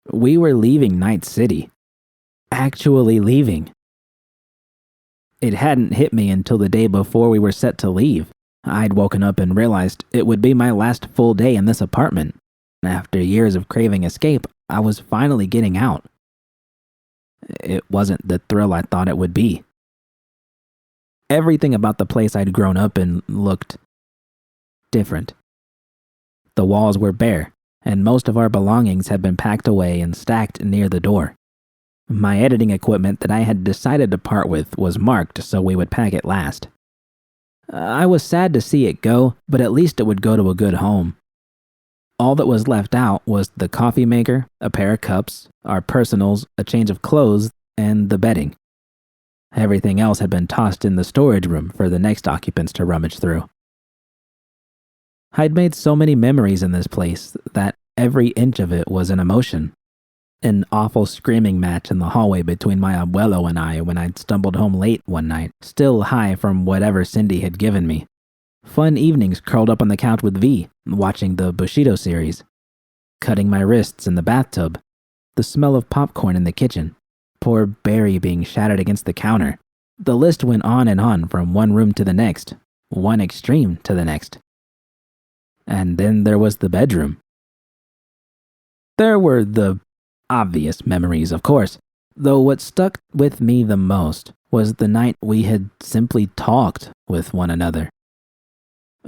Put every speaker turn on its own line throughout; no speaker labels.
We were leaving Night City. Actually leaving. It hadn't hit me until the day before we were set to leave. I'd woken up and realized it would be my last full day in this apartment. After years of craving escape, I was finally getting out. It wasn't the thrill I thought it would be. Everything about the place I'd grown up in looked different. The walls were bare, and most of our belongings had been packed away and stacked near the door. My editing equipment that I had decided to part with was marked so we would pack it last. I was sad to see it go, but at least it would go to a good home. All that was left out was the coffee maker, a pair of cups, our personals, a change of clothes, and the bedding. Everything else had been tossed in the storage room for the next occupants to rummage through. I'd made so many memories in this place that every inch of it was an emotion. An awful screaming match in the hallway between my abuelo and I when I'd stumbled home late one night, still high from whatever Cindy had given me. Fun evenings curled up on the couch with V, watching the Bushido series. Cutting my wrists in the bathtub. The smell of popcorn in the kitchen. Poor Barry being shattered against the counter. The list went on and on from one room to the next, one extreme to the next. And then there was the bedroom. There were the obvious memories, of course, though what stuck with me the most was the night we had simply talked with one another.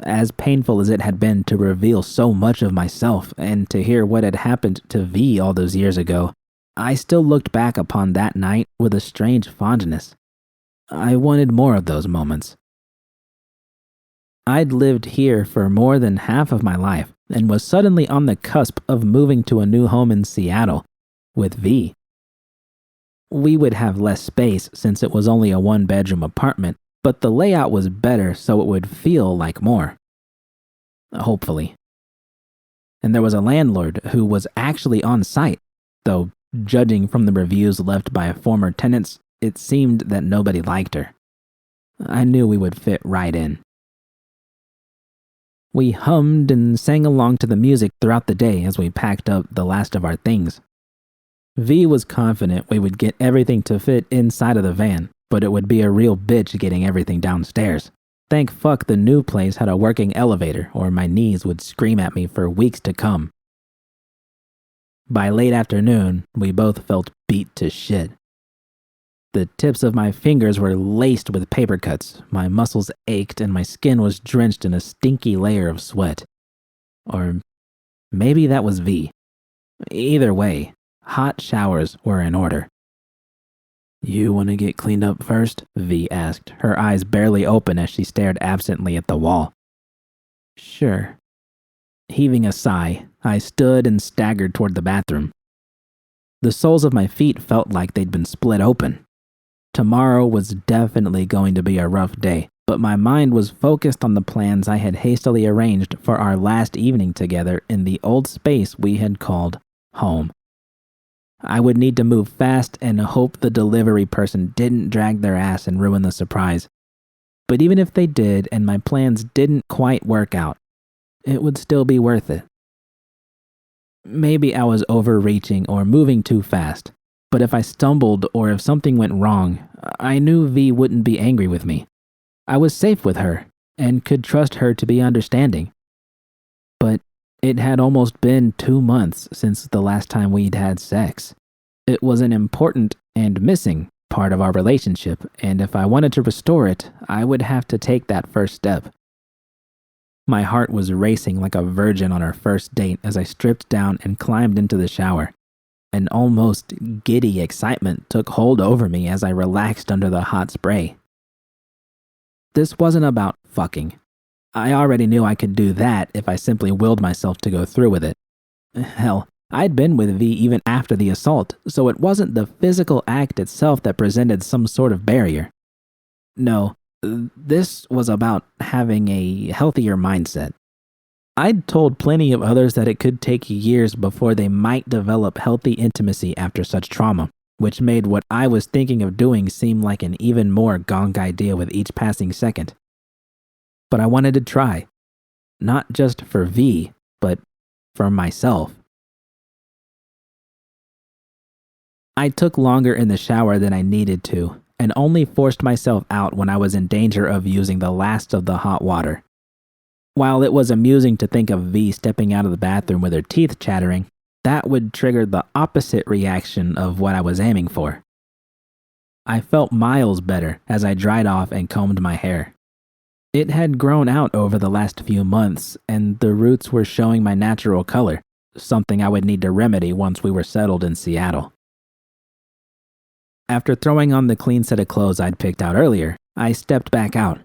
As painful as it had been to reveal so much of myself and to hear what had happened to V all those years ago, I still looked back upon that night with a strange fondness. I wanted more of those moments. I'd lived here for more than half of my life and was suddenly on the cusp of moving to a new home in Seattle with V. We would have less space since it was only a one-bedroom apartment, but the layout was better so it would feel like more. Hopefully. And there was a landlord who was actually on site, though judging from the reviews left by former tenants, it seemed that nobody liked her. I knew we would fit right in. We hummed and sang along to the music throughout the day as we packed up the last of our things. V was confident we would get everything to fit inside of the van, but it would be a real bitch getting everything downstairs. Thank fuck the new place had a working elevator, or my knees would scream at me for weeks to come. By late afternoon, we both felt beat to shit. The tips of my fingers were laced with paper cuts, my muscles ached, and my skin was drenched in a stinky layer of sweat. Or maybe that was V. Either way, hot showers were in order. "You want to get cleaned up first?" V asked, her eyes barely open as she stared absently at the wall. "Sure." Heaving a sigh, I stood and staggered toward the bathroom. The soles of my feet felt like they'd been split open. Tomorrow was definitely going to be a rough day, but my mind was focused on the plans I had hastily arranged for our last evening together in the old space we had called home. I would need to move fast and hope the delivery person didn't drag their ass and ruin the surprise. But even if they did and my plans didn't quite work out, it would still be worth it. Maybe I was overreaching or moving too fast, but if I stumbled or if something went wrong, I knew V wouldn't be angry with me. I was safe with her and could trust her to be understanding. But it had almost been 2 months since the last time we'd had sex. It was an important and missing part of our relationship, and if I wanted to restore it, I would have to take that first step. My heart was racing like a virgin on our first date as I stripped down and climbed into the shower. An almost giddy excitement took hold over me as I relaxed under the hot spray. This wasn't about fucking. I already knew I could do that if I simply willed myself to go through with it. Hell, I'd been with V even after the assault, so it wasn't the physical act itself that presented some sort of barrier. No, this was about having a healthier mindset. I'd told plenty of others that it could take years before they might develop healthy intimacy after such trauma, which made what I was thinking of doing seem like an even more gonk idea with each passing second. But I wanted to try. Not just for V, but for myself. I took longer in the shower than I needed to, and only forced myself out when I was in danger of using the last of the hot water. While it was amusing to think of V stepping out of the bathroom with her teeth chattering, that would trigger the opposite reaction of what I was aiming for. I felt miles better as I dried off and combed my hair. It had grown out over the last few months, and the roots were showing my natural color, something I would need to remedy once we were settled in Seattle. After throwing on the clean set of clothes I'd picked out earlier, I stepped back out.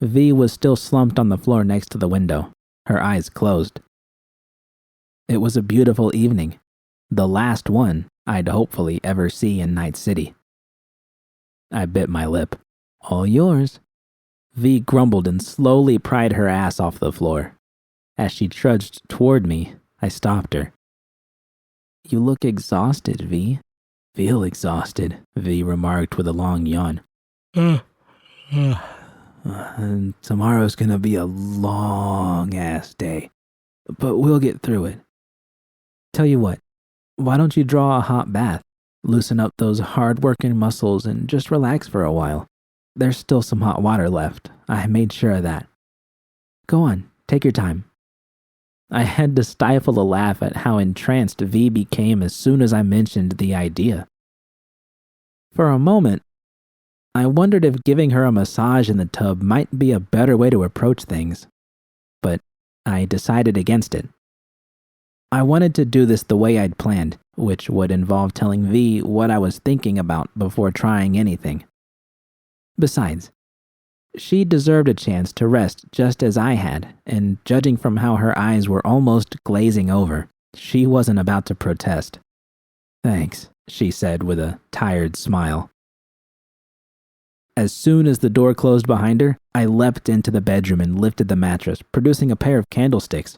V was still slumped on the floor next to the window, her eyes closed. It was a beautiful evening, the last one I'd hopefully ever see in Night City. I bit my lip. All yours. V grumbled and slowly pried her ass off the floor. As she trudged toward me, I stopped her. You look exhausted, V. Feel exhausted, V remarked with a long yawn. Tomorrow's gonna be a long-ass day, but we'll get through it. Tell you what, why don't you draw a hot bath, loosen up those hard-working muscles, and just relax for a while? There's still some hot water left. I made sure of that. Go on, take your time. I had to stifle a laugh at how entranced V became as soon as I mentioned the idea. For a moment, I wondered if giving her a massage in the tub might be a better way to approach things, but I decided against it. I wanted to do this the way I'd planned, which would involve telling V what I was thinking about before trying anything. Besides, she deserved a chance to rest just as I had, and judging from how her eyes were almost glazing over, she wasn't about to protest. Thanks, she said with a tired smile. As soon as the door closed behind her, I leapt into the bedroom and lifted the mattress, producing a pair of candlesticks.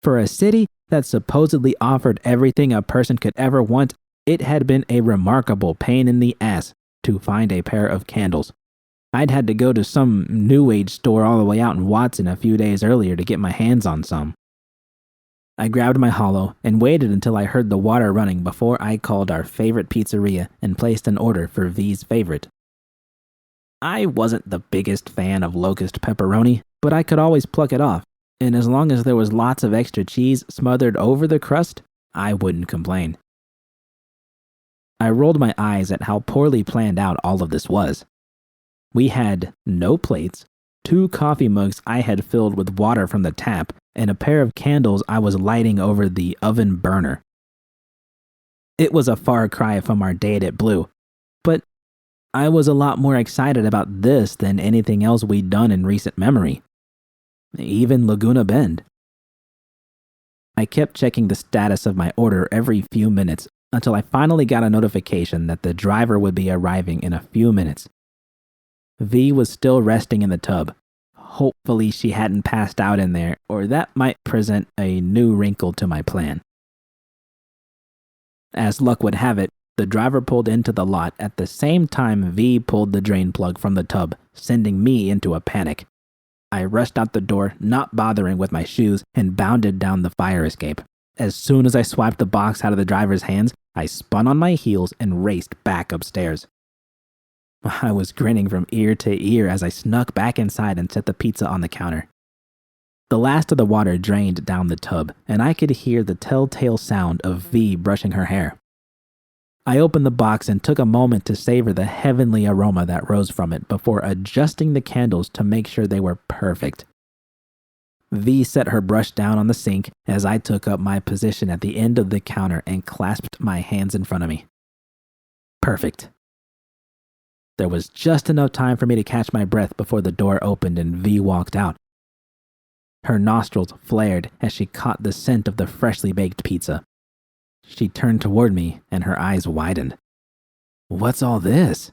For a city that supposedly offered everything a person could ever want, it had been a remarkable pain in the ass to find a pair of candles. I'd had to go to some New Age store all the way out in Watson a few days earlier to get my hands on some. I grabbed my hollow and waited until I heard the water running before I called our favorite pizzeria and placed an order for V's favorite. I wasn't the biggest fan of locust pepperoni, but I could always pluck it off, and as long as there was lots of extra cheese smothered over the crust, I wouldn't complain. I rolled my eyes at how poorly planned out all of this was. We had no plates, 2 coffee mugs I had filled with water from the tap, and a pair of candles I was lighting over the oven burner. It was a far cry from our date at Blue, but I was a lot more excited about this than anything else we'd done in recent memory. Even Laguna Bend. I kept checking the status of my order every few minutes until I finally got a notification that the driver would be arriving in a few minutes. V was still resting in the tub. Hopefully she hadn't passed out in there, or that might present a new wrinkle to my plan. As luck would have it, the driver pulled into the lot at the same time V pulled the drain plug from the tub, sending me into a panic. I rushed out the door, not bothering with my shoes, and bounded down the fire escape. As soon as I swiped the box out of the driver's hands, I spun on my heels and raced back upstairs. I was grinning from ear to ear as I snuck back inside and set the pizza on the counter. The last of the water drained down the tub, and I could hear the telltale sound of V brushing her hair. I opened the box and took a moment to savor the heavenly aroma that rose from it before adjusting the candles to make sure they were perfect. V set her brush down on the sink as I took up my position at the end of the counter and clasped my hands in front of me. Perfect. There was just enough time for me to catch my breath before the door opened and V walked out. Her nostrils flared as she caught the scent of the freshly baked pizza. She turned toward me and her eyes widened. What's all this?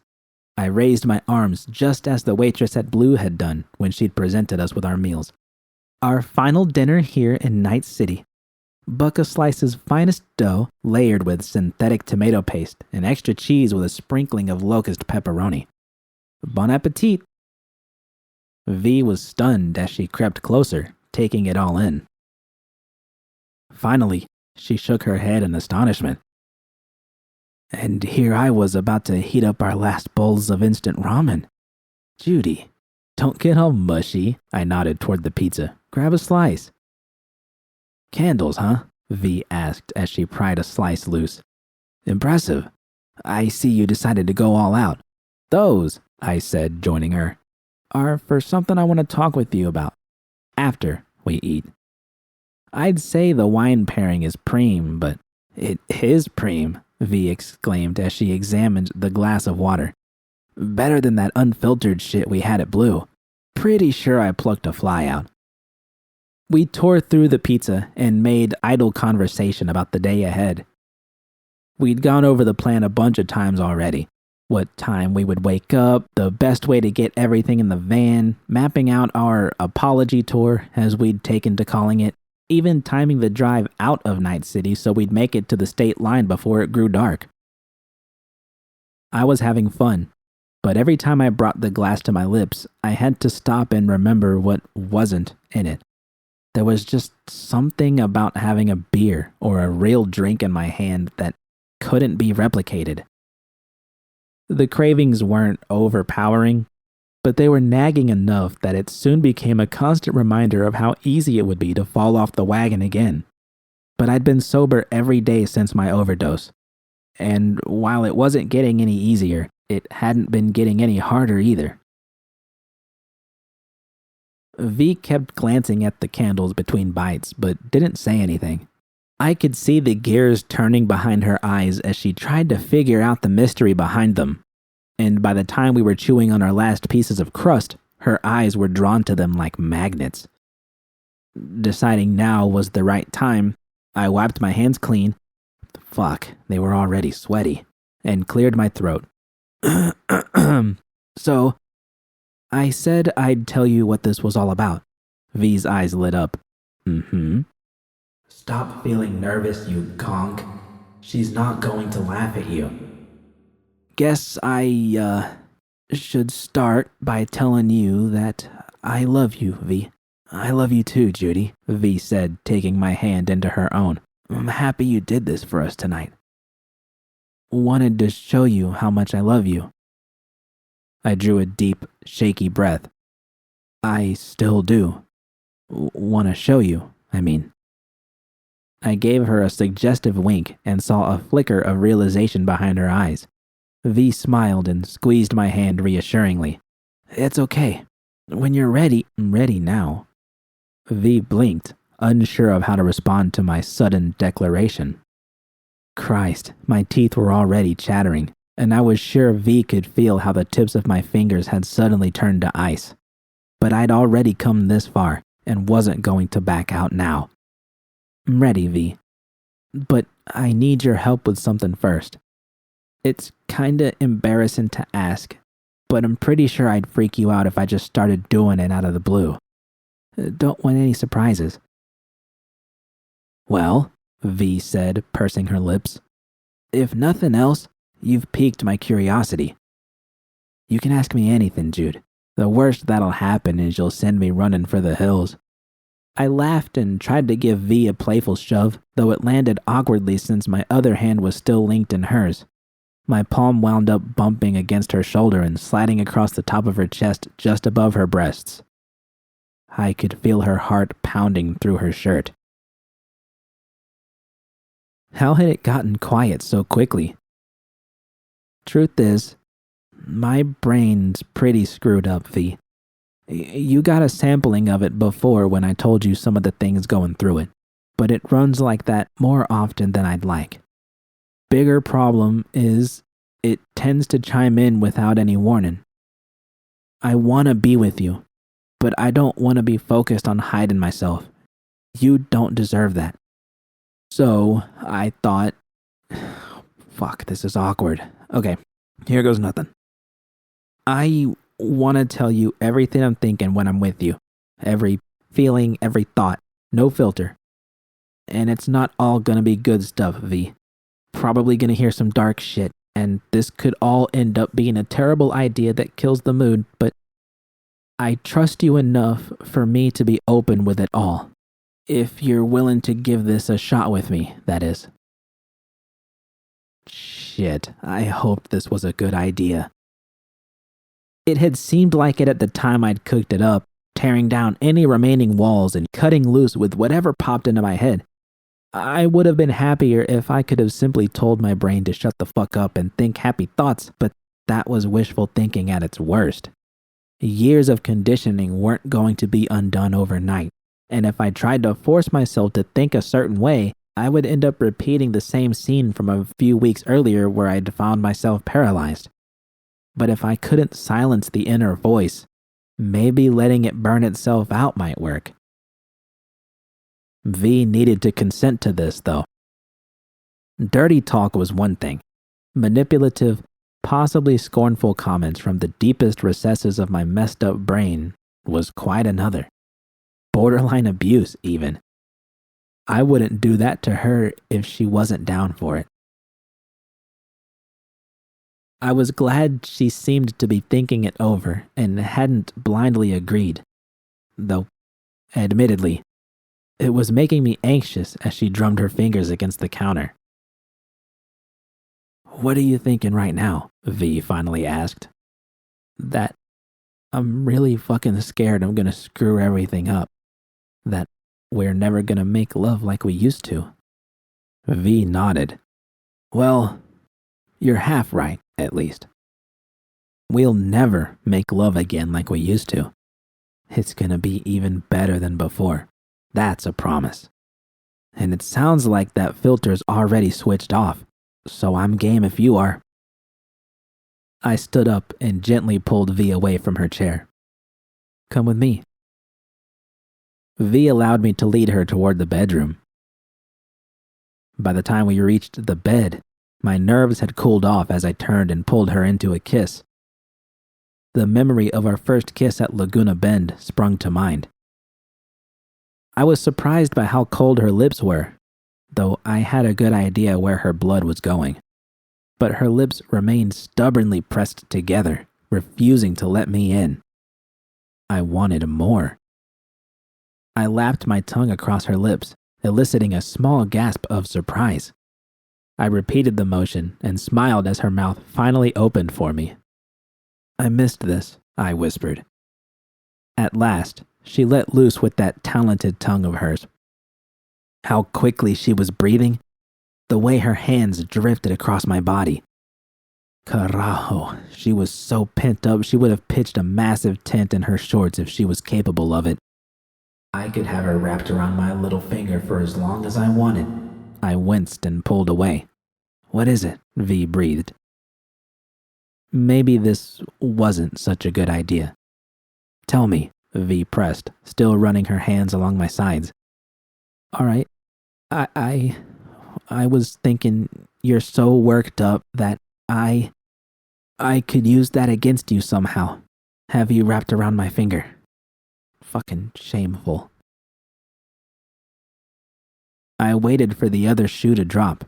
I raised my arms just as the waitress at Blue had done when she'd presented us with our meals. Our final dinner here in Night City. Bucka Slice's finest dough layered with synthetic tomato paste and extra cheese with a sprinkling of locust pepperoni. Bon appetit! V was stunned as she crept closer, taking it all in. Finally, she shook her head in astonishment. And here I was about to heat up our last bowls of instant ramen. Judy, don't get all mushy, I nodded toward the pizza. Grab a slice. Candles, huh? V asked as she pried a slice loose. Impressive. I see you decided to go all out. Those, I said, joining her, are for something I want to talk with you about. After we eat. I'd say the wine pairing is preem, but it is preem, V exclaimed as she examined the glass of water. Better than that unfiltered shit we had at Blue. Pretty sure I plucked a fly out. We tore through the pizza and made idle conversation about the day ahead. We'd gone over the plan a bunch of times already. What time we would wake up, the best way to get everything in the van, mapping out our apology tour, as we'd taken to calling it, even timing the drive out of Night City so we'd make it to the state line before it grew dark. I was having fun, but every time I brought the glass to my lips, I had to stop and remember what wasn't in it. There was just something about having a beer or a real drink in my hand that couldn't be replicated. The cravings weren't overpowering, but they were nagging enough that it soon became a constant reminder of how easy it would be to fall off the wagon again. But I'd been sober every day since my overdose, and while it wasn't getting any easier, it hadn't been getting any harder either. V kept glancing at the candles between bites, but didn't say anything. I could see the gears turning behind her eyes as she tried to figure out the mystery behind them. And by the time we were chewing on our last pieces of crust, her eyes were drawn to them like magnets. Deciding now was the right time, I wiped my hands clean. Fuck, they were already sweaty. And cleared my throat. So, I said I'd tell you what this was all about. V's eyes lit up. Stop feeling nervous, you gonk. She's not going to laugh at you. Guess I, should start by telling you that I love you, V. I love you too, Judy, V said, taking my hand into her own. I'm happy you did this for us tonight. Wanted to show you how much I love you. I drew a deep, shaky breath. I still do. Want to show you, I mean. I gave her a suggestive wink and saw a flicker of realization behind her eyes. V smiled and squeezed my hand reassuringly. It's okay. When you're ready, I'm ready now. V blinked, unsure of how to respond to my sudden declaration. Christ, my teeth were already chattering, and I was sure V could feel how the tips of my fingers had suddenly turned to ice. But I'd already come this far and wasn't going to back out now. I'm ready, V. But I need your help with something first. It's kinda embarrassing to ask, but I'm pretty sure I'd freak you out if I just started doing it out of the blue. Don't want any surprises. Well, V said, pursing her lips, if nothing else, you've piqued my curiosity. You can ask me anything, Jude. The worst that'll happen is you'll send me running for the hills. I laughed and tried to give V a playful shove, though it landed awkwardly since my other hand was still linked in hers. My palm wound up bumping against her shoulder and sliding across the top of her chest just above her breasts. I could feel her heart pounding through her shirt. How had it gotten quiet so quickly? Truth is, my brain's pretty screwed up, V. You got a sampling of it before when I told you some of the things going through it, but it runs like that more often than I'd like. Bigger problem is it tends to chime in without any warning. I want to be with you, but I don't want to be focused on hiding myself. You don't deserve that. So I thought, fuck, this is awkward. Okay, here goes nothing. I want to tell you everything I'm thinking when I'm with you. Every feeling, every thought, no filter. And it's not all gonna be good stuff, V. Probably gonna hear some dark shit, and this could all end up being a terrible idea that kills the mood, but I trust you enough for me to be open with it all. If you're willing to give this a shot with me, that is. Shit. Shit, I hoped this was a good idea. It had seemed like it at the time I'd cooked it up, tearing down any remaining walls and cutting loose with whatever popped into my head. I would have been happier if I could have simply told my brain to shut the fuck up and think happy thoughts, but that was wishful thinking at its worst. Years of conditioning weren't going to be undone overnight, and if I tried to force myself to think a certain way, I would end up repeating the same scene from a few weeks earlier where I'd found myself paralyzed. But if I couldn't silence the inner voice, maybe letting it burn itself out might work. V needed to consent to this, though. Dirty talk was one thing. Manipulative, possibly scornful comments from the deepest recesses of my messed up brain was quite another. Borderline abuse, even. I wouldn't do that to her if she wasn't down for it. I was glad she seemed to be thinking it over and hadn't blindly agreed, though, admittedly, it was making me anxious as she drummed her fingers against the counter. "What are you thinking right now?" V finally asked. "That I'm really fucking scared I'm gonna screw everything up. That we're never gonna make love like we used to." V nodded. "Well, you're half right, at least. We'll never make love again like we used to. It's gonna be even better than before. That's a promise. And it sounds like that filter's already switched off, so I'm game if you are." I stood up and gently pulled V away from her chair. "Come with me." V allowed me to lead her toward the bedroom. By the time we reached the bed, my nerves had cooled off as I turned and pulled her into a kiss. The memory of our first kiss at Laguna Bend sprung to mind. I was surprised by how cold her lips were, though I had a good idea where her blood was going. But her lips remained stubbornly pressed together, refusing to let me in. I wanted more. I lapped my tongue across her lips, eliciting a small gasp of surprise. I repeated the motion and smiled as her mouth finally opened for me. "I missed this," I whispered. At last, she let loose with that talented tongue of hers. How quickly she was breathing, the way her hands drifted across my body. Carajo, she was so pent up she would have pitched a massive tent in her shorts if she was capable of it. I could have her wrapped around my little finger for as long as I wanted. I winced and pulled away. "What is it?" V breathed. Maybe this wasn't such a good idea. "Tell me," V pressed, still running her hands along my sides. "All right, I was thinking you're so worked up that I could use that against you somehow. Have you wrapped around my finger. Fucking shameful." I waited for the other shoe to drop,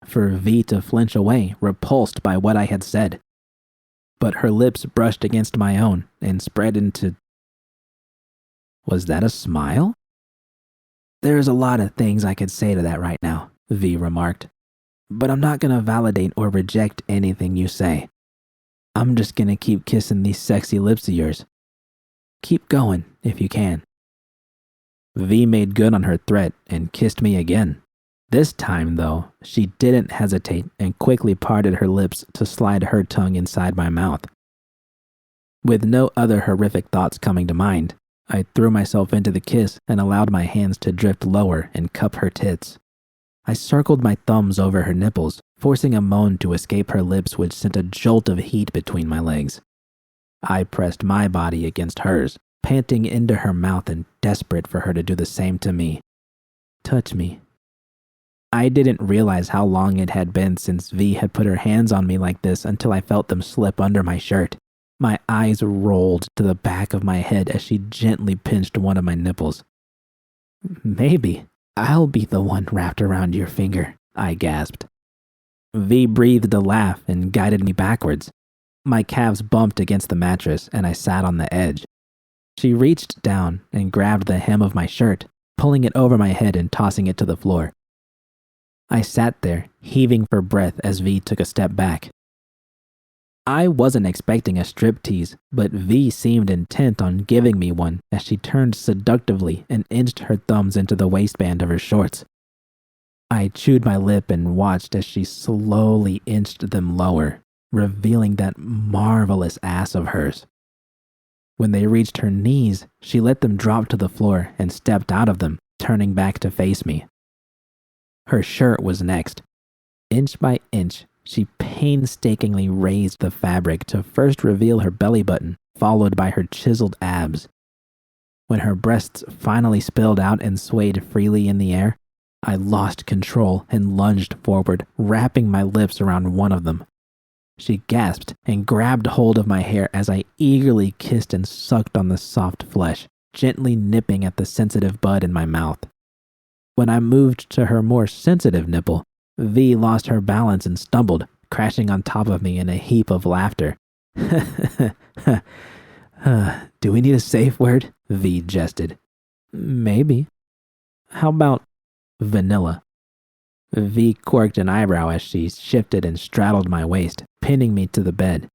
for V to flinch away, repulsed by what I had said. But her lips brushed against my own and spread into... Was that a smile? "There's a lot of things I could say to that right now," V remarked. "But I'm not gonna validate or reject anything you say. I'm just gonna keep kissing these sexy lips of yours. Keep going, if you can." V made good on her threat and kissed me again. This time, though, she didn't hesitate and quickly parted her lips to slide her tongue inside my mouth. With no other horrific thoughts coming to mind, I threw myself into the kiss and allowed my hands to drift lower and cup her tits. I circled my thumbs over her nipples, forcing a moan to escape her lips which sent a jolt of heat between my legs. I pressed my body against hers, panting into her mouth and desperate for her to do the same to me. "Touch me." I didn't realize how long it had been since V had put her hands on me like this until I felt them slip under my shirt. My eyes rolled to the back of my head as she gently pinched one of my nipples. "Maybe I'll be the one wrapped around your finger," I gasped. V breathed a laugh and guided me backwards. My calves bumped against the mattress and I sat on the edge. She reached down and grabbed the hem of my shirt, pulling it over my head and tossing it to the floor. I sat there, heaving for breath as V took a step back. I wasn't expecting a striptease, but V seemed intent on giving me one as she turned seductively and inched her thumbs into the waistband of her shorts. I chewed my lip and watched as she slowly inched them lower, revealing that marvelous ass of hers. When they reached her knees, she let them drop to the floor and stepped out of them, turning back to face me. Her shirt was next. Inch by inch, she painstakingly raised the fabric to first reveal her belly button, followed by her chiseled abs. When her breasts finally spilled out and swayed freely in the air, I lost control and lunged forward, wrapping my lips around one of them. She gasped and grabbed hold of my hair as I eagerly kissed and sucked on the soft flesh, gently nipping at the sensitive bud in my mouth. When I moved to her more sensitive nipple, V lost her balance and stumbled, crashing on top of me in a heap of laughter. Do we need a safe word? V jested. Maybe. How about vanilla? V quirked an eyebrow as she shifted and straddled my waist, pinning me to the bed.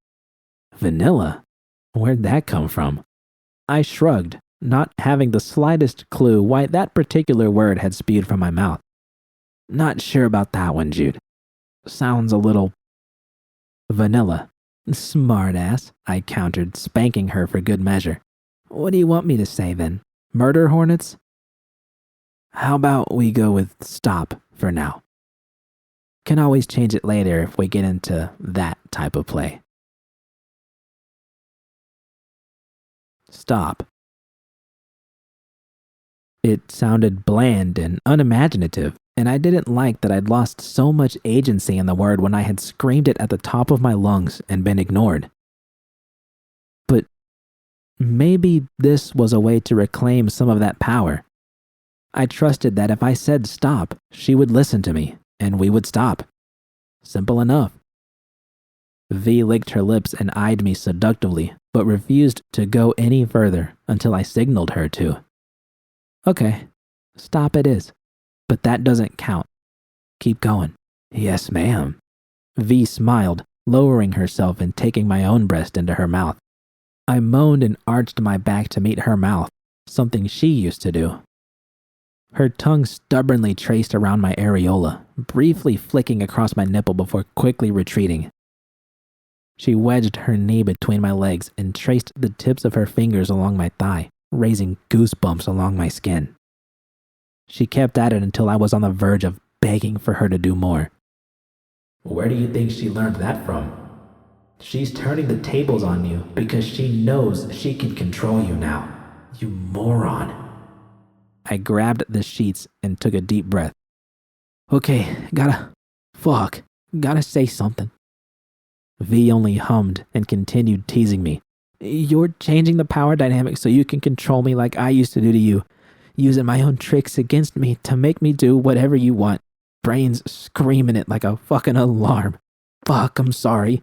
Vanilla? Where'd that come from? I shrugged, not having the slightest clue why that particular word had spewed from my mouth. Not sure about that one, Jude. Sounds a little... vanilla. Smart ass, I countered, spanking her for good measure. What do you want me to say then? Murder hornets? How about we go with stop for now? Can always change it later if we get into that type of play. Stop. It sounded bland and unimaginative, and I didn't like that I'd lost so much agency in the word when I had screamed it at the top of my lungs and been ignored. But maybe this was a way to reclaim some of that power. I trusted that if I said stop, she would listen to me, and we would stop. Simple enough. V licked her lips and eyed me seductively, but refused to go any further until I signaled her to. Okay, stop it is. But that doesn't count. Keep going. Yes, ma'am. V smiled, lowering herself and taking my own breast into her mouth. I moaned and arched my back to meet her mouth, something she used to do. Her tongue stubbornly traced around my areola, briefly flicking across my nipple before quickly retreating. She wedged her knee between my legs and traced the tips of her fingers along my thigh, raising goosebumps along my skin. She kept at it until I was on the verge of begging for her to do more. Where do you think she learned that from? She's turning the tables on you because she knows she can control you now. You moron. I grabbed the sheets and took a deep breath. Okay, gotta say something. V only hummed and continued teasing me. You're changing the power dynamic so you can control me like I used to do to you. Using my own tricks against me to make me do whatever you want. Brains screaming it like a fucking alarm. Fuck, I'm sorry.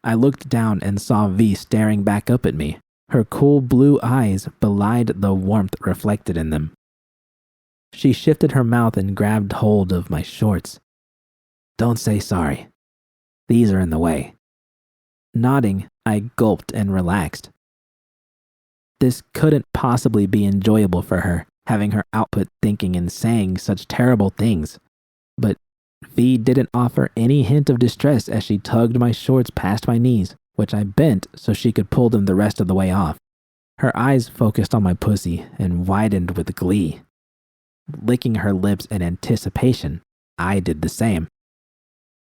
I looked down and saw V staring back up at me. Her cool blue eyes belied the warmth reflected in them. She shifted her mouth and grabbed hold of my shorts. Don't say sorry. These are in the way. Nodding, I gulped and relaxed. This couldn't possibly be enjoyable for her, having her output thinking and saying such terrible things. But V didn't offer any hint of distress as she tugged my shorts past my knees, which I bent so she could pull them the rest of the way off. Her eyes focused on my pussy and widened with glee. Licking her lips in anticipation, I did the same.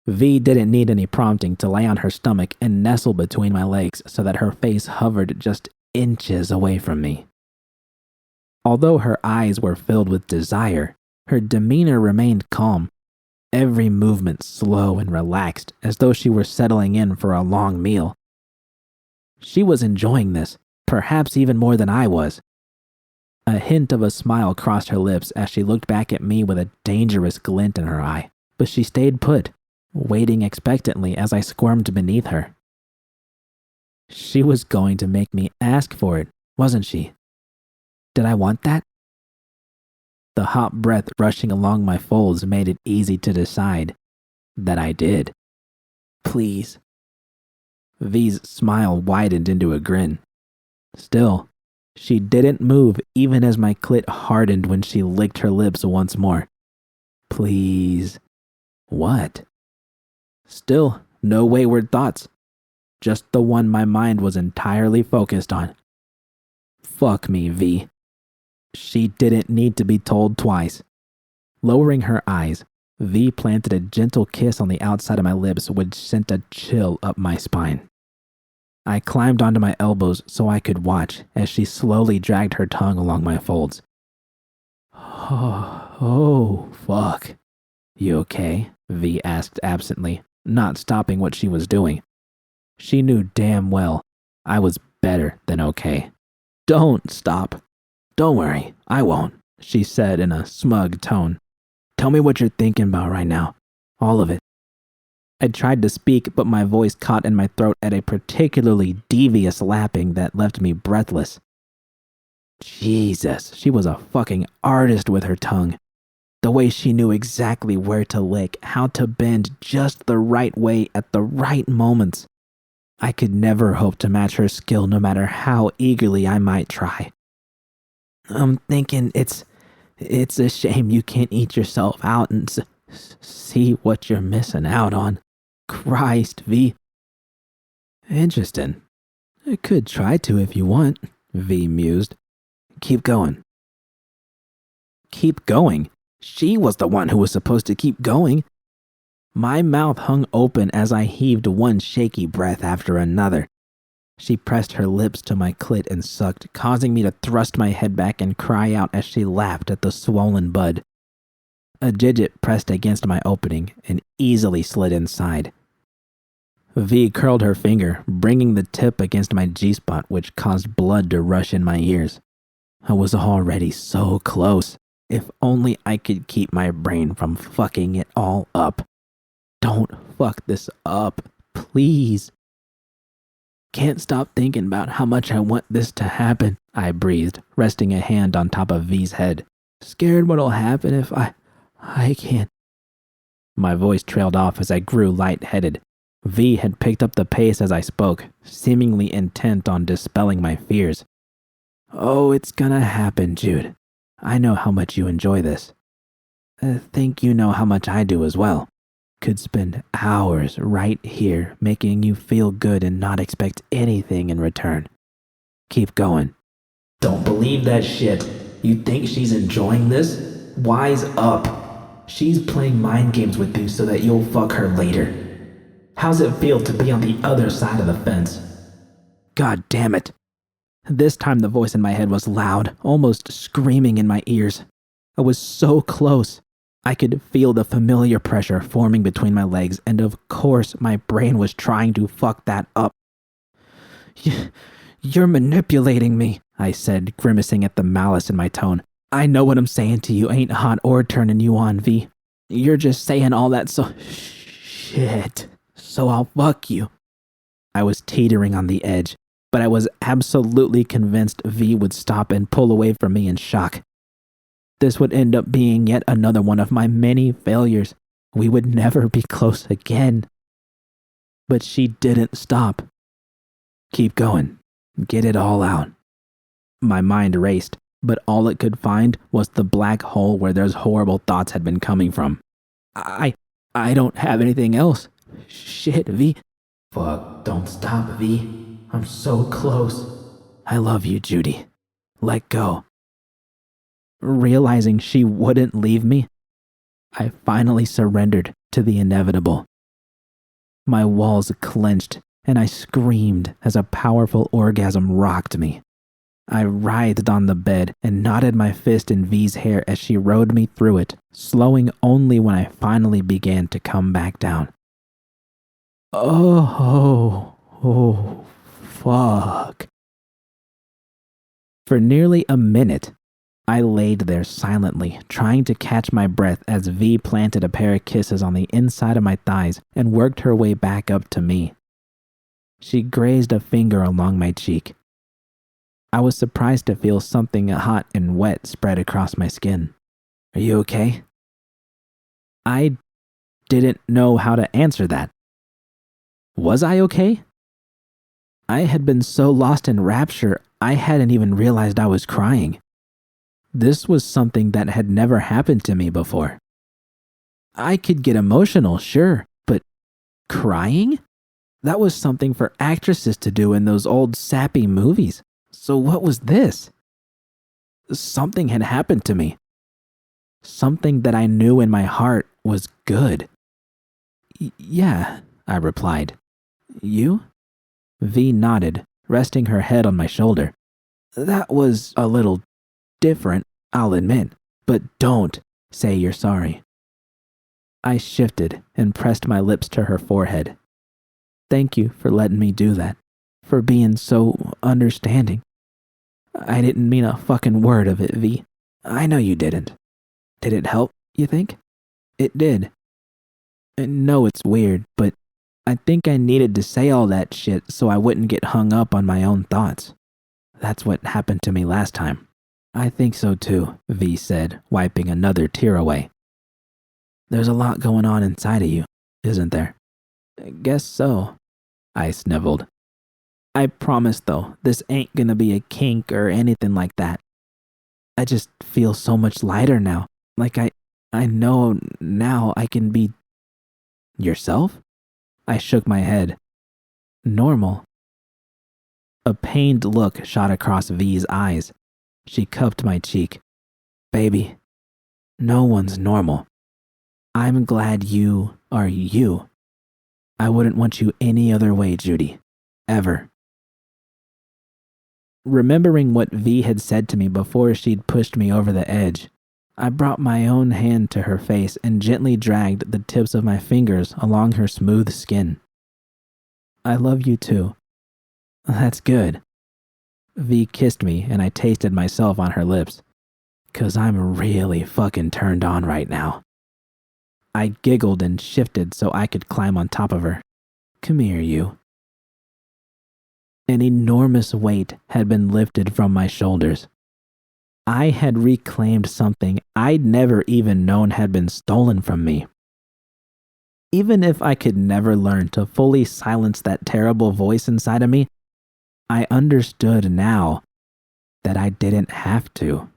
V didn't need any prompting to lay on her stomach and nestle between my legs so that her face hovered just inches away from me. Although her eyes were filled with desire, her demeanor remained calm, every movement slow and relaxed as though she were settling in for a long meal. She was enjoying this, perhaps even more than I was. A hint of a smile crossed her lips as she looked back at me with a dangerous glint in her eye, but she stayed put, waiting expectantly as I squirmed beneath her. She was going to make me ask for it, wasn't she? Did I want that? The hot breath rushing along my folds made it easy to decide that I did. Please. V's smile widened into a grin. Still, she didn't move even as my clit hardened when she licked her lips once more. Please. What? Still, no wayward thoughts. Just the one my mind was entirely focused on. Fuck me, V. She didn't need to be told twice. Lowering her eyes, V planted a gentle kiss on the outside of my lips, which sent a chill up my spine. I climbed onto my elbows so I could watch as she slowly dragged her tongue along my folds. Oh, fuck. You okay? V asked absently, not stopping what she was doing. She knew damn well I was better than okay. Don't stop. Don't worry, I won't, she said in a smug tone. Tell me what you're thinking about right now. All of it. I tried to speak, but my voice caught in my throat at a particularly devious lapping that left me breathless. Jesus, she was a fucking artist with her tongue. The way she knew exactly where to lick, how to bend just the right way at the right moments. I could never hope to match her skill no matter how eagerly I might try. I'm thinking it's a shame you can't eat yourself out and see what you're missing out on. Christ, V. Interesting. I could try to if you want, V mused. Keep going. Keep going? She was the one who was supposed to keep going. My mouth hung open as I heaved one shaky breath after another. She pressed her lips to my clit and sucked, causing me to thrust my head back and cry out as she laughed at the swollen bud. A digit pressed against my opening and easily slid inside. V curled her finger, bringing the tip against my G-spot, which caused blood to rush in my ears. I was already so close. If only I could keep my brain from fucking it all up. Don't fuck this up, please. Can't stop thinking about how much I want this to happen, I breathed, resting a hand on top of V's head. Scared what'll happen if I can't. My voice trailed off as I grew lightheaded. V had picked up the pace as I spoke, seemingly intent on dispelling my fears. Oh, it's gonna happen, Jude. I know how much you enjoy this. I think you know how much I do as well. Could spend hours right here making you feel good and not expect anything in return. Keep going. Don't believe that shit. You think she's enjoying this? Wise up. She's playing mind games with you so that you'll fuck her later. How's it feel to be on the other side of the fence? God damn it. This time the voice in my head was loud, almost screaming in my ears. I was so close. I could feel the familiar pressure forming between my legs, and of course my brain was trying to fuck that up. You're manipulating me, I said, grimacing at the malice in my tone. I know what I'm saying to you ain't hot or turning you on, V. You're just saying all that so... Shit. So I'll fuck you. I was teetering on the edge, but I was absolutely convinced V would stop and pull away from me in shock. This would end up being yet another one of my many failures. We would never be close again. But she didn't stop. Keep going. Get it all out. My mind raced, but all it could find was the black hole where those horrible thoughts had been coming from. I don't have anything else. Shit, V. Fuck, don't stop, V. I'm so close. I love you, Judy. Let go. Realizing she wouldn't leave me, I finally surrendered to the inevitable. My walls clenched, and I screamed as a powerful orgasm rocked me. I writhed on the bed and knotted my fist in V's hair as she rode me through it, slowing only when I finally began to come back down. Oh, fuck. For nearly a minute, I laid there silently, trying to catch my breath as V planted a pair of kisses on the inside of my thighs and worked her way back up to me. She grazed a finger along my cheek. I was surprised to feel something hot and wet spread across my skin. Are you okay? I didn't know how to answer that. Was I okay? I had been so lost in rapture, I hadn't even realized I was crying. This was something that had never happened to me before. I could get emotional, sure, but crying? That was something for actresses to do in those old sappy movies. So what was this? Something had happened to me. Something that I knew in my heart was good. Yeah, I replied. You? V nodded, resting her head on my shoulder. That was a little different, I'll admit, but don't say you're sorry. I shifted and pressed my lips to her forehead. Thank you for letting me do that, for being so understanding. I didn't mean a fucking word of it, V. I know you didn't. Did it help, you think? It did. I know it's weird, but I think I needed to say all that shit so I wouldn't get hung up on my own thoughts. That's what happened to me last time. I think so too, V said, wiping another tear away. There's a lot going on inside of you, isn't there? I guess so, I sniveled. I promise though, this ain't gonna be a kink or anything like that. I just feel so much lighter now. Like I know now I can be yourself? I shook my head. Normal. A pained look shot across V's eyes. She cupped my cheek. Baby, no one's normal. I'm glad you are you. I wouldn't want you any other way, Judy. Ever. Remembering what V had said to me before she'd pushed me over the edge, I brought my own hand to her face and gently dragged the tips of my fingers along her smooth skin. I love you too. That's good. V kissed me and I tasted myself on her lips. 'Cause I'm really fucking turned on right now. I giggled and shifted so I could climb on top of her. Come here, you. An enormous weight had been lifted from my shoulders. I had reclaimed something I'd never even known had been stolen from me. Even if I could never learn to fully silence that terrible voice inside of me, I understood now that I didn't have to.